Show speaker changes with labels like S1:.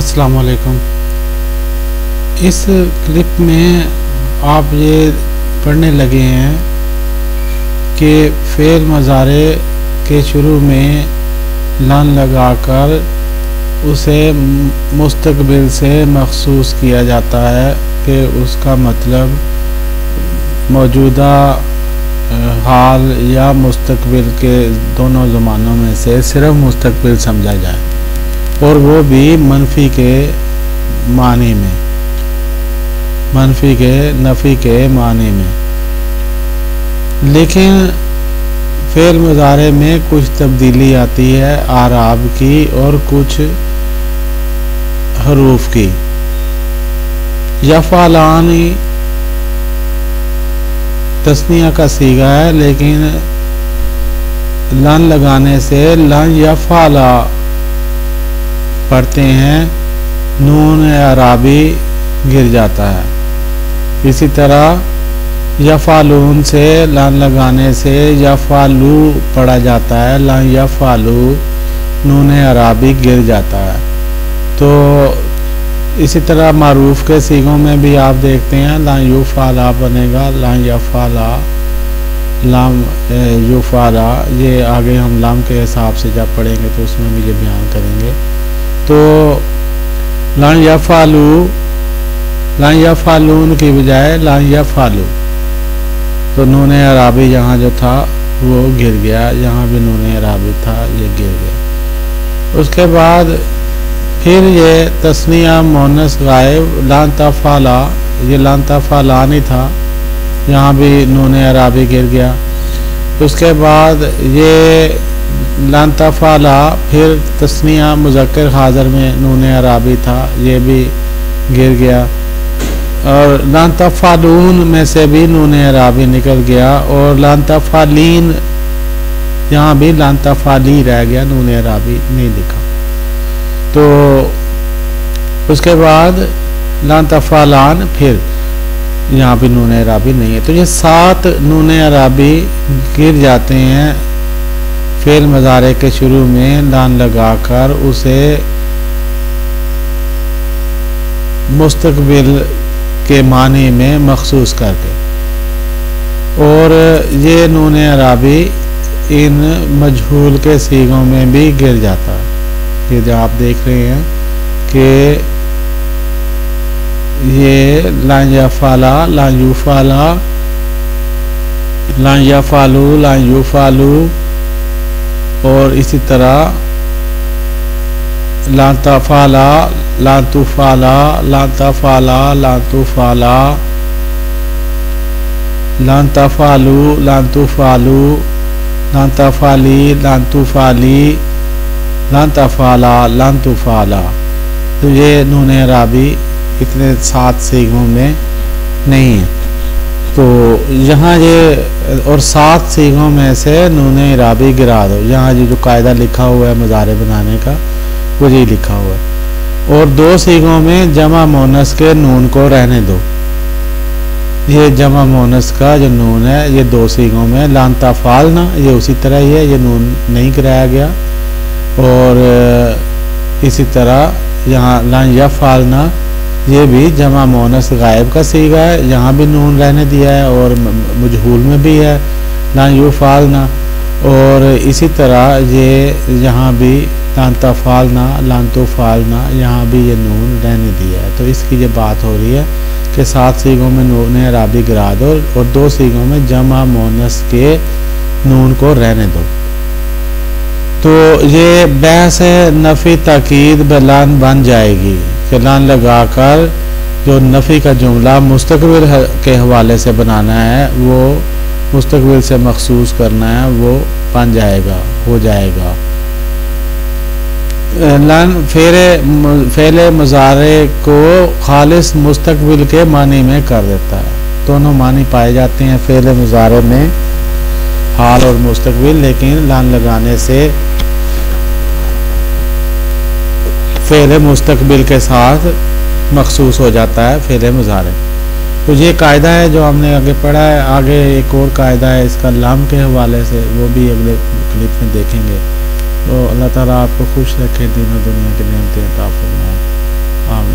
S1: अस्सलाम वालेकुम। इस क्लिप में आप ये पढ़ने लगे हैं कि फ़ेल मुज़ारे के शुरू में लान लगाकर उसे मुस्तक़बिल से मखसूस किया जाता है कि उसका मतलब मौजूदा हाल या मुस्तक़बिल के दोनों ज़मानों में से सिर्फ मुस्तक़बिल समझा जाए, और वो भी मनफी के मानी में, मनफी के नफ़ी के मानी में। लेकिन फ़ेल मुज़ारे में कुछ तब्दीली आती है आराब की और कुछ हरूफ की। यफ़अलानी तस्निया का सीगा है, लेकिन लन लगाने से लन यफ़अला पढ़ते हैं, नून अराबी गिर जाता है। इसी तरह यफ़अलून से लन लगाने से यफ़अलू पढ़ा जाता है, लन यफ़अलू नून अराबी गिर जाता है। तो इसी तरह मारूफ के सीगों में भी आप देखते हैं लन युफ़अला बनेगा, लन यफ़अला, लाम युफ़अला। ये आगे हम लाम के हिसाब से जब पढ़ेंगे तो उसमें भी ये बयान करेंगे। तो लन यफ़अलू, लन यफ़अलून की बजाय लन यफ़अलू, तो नून अराबी यहाँ जो था वो गिर गया, यहाँ भी नून अराबी था, ये गिर गया। उसके बाद फिर ये तस्निया मोनस गायब लन तफ़अला, ये लन तफ़अलानी था, यहाँ भी नून अराबी गिर गया। उसके बाद ये लन तफ़अला, फिर तस्निया मुज़क्कर हाज़िर में नून अराबी था, ये भी गिर गया। और लन तफ़अलून में से भी नून अराबी निकल गया, और लन तफ़अलीन, यहाँ भी लन तफ़अली रह गया, नून अराबी नहीं दिखा। तो उसके बाद लन तफ़अलान, फिर यहाँ भी नून अराबी नहीं है। तो ये 7 नून अराबी गिर जाते हैं फ़ेल मुज़ारे के शुरू में लान लगाकर उसे मुस्तक़बिल के मानी में मखसूस करके। और ये नून अराबी इन मजहूल के सीगों में भी गिर जाता है। ये जो आप देख रहे हैं कि ये लन यफ़अला, लन युफ़अला, लन यफ़अलू, लन युफ़अलू, और इसी तरह लन तफ़अला, लन तुफ़अला, लन तफ़अला, लन तुफ़अला, लन तफ़अलू, लन तुफ़अलू, लन तफ़अली, लन तुफ़अली, लन तफ़अला, लन तुफ़अला। तो ये नून अराबी इतने 7 सीगों में नहीं है। तो यहाँ ये और 7 सीगों में से नून अराबी गिरा दो। यहाँ जो कायदा लिखा हुआ है मुज़ारे बनाने का वो ये लिखा हुआ है। और 2 सीगों में जमा मोनस के नून को रहने दो। ये जमा मोनस का जो नून है ये 2 सीगों में लन तफ़अलना, ये उसी तरह ही है, ये नून नहीं गिराया गया। और इसी तरह यहाँ लन यफ़अलना, ये भी जमा मोनस गायब का सीगा है, यहाँ भी नून रहने दिया है, और मजहूल में भी है लन युफ़अलना। और इसी तरह ये यहाँ भी लन तफ़अलना, लन तुफ़अलना, यहाँ भी ये नून रहने दिया है। तो इसकी ये बात हो रही है कि 7 सीगों में नून अराबी गिरा दो और 2 सीगों में जमा मोनस के नून को रहने दो। तो ये बहस नफ़ी ताकीद बलान बन जाएगी कि लान लगाकर जो नफ़ी का जुमला मुस्तक़बिल के हवाले से बनाना है, वो मुस्तक़बिल से मखसूस करना है, वो बन जाएगा, हो जाएगा। लन फ़ेल मुज़ारे को खालिस मुस्तक़बिल के मानी में कर देता है। दोनों मानी पाए जाते हैं फ़ेल मुज़ारे में, हाल और मुस्तक़बिल, लेकिन लान लगाने से फ़ेल मुस्तक़बिल के साथ मखसूस हो जाता है फ़ेल मुज़ारे। तो ये कायदा है जो हमने आगे पढ़ा है। आगे एक और कायदा है इसका लाम के हवाले से, वो भी अगले क्लिप में देखेंगे। तो अल्लाह ताला आपको खुश रखे, दीन और दुनिया की नेमतें अता फरमाए। आमीन।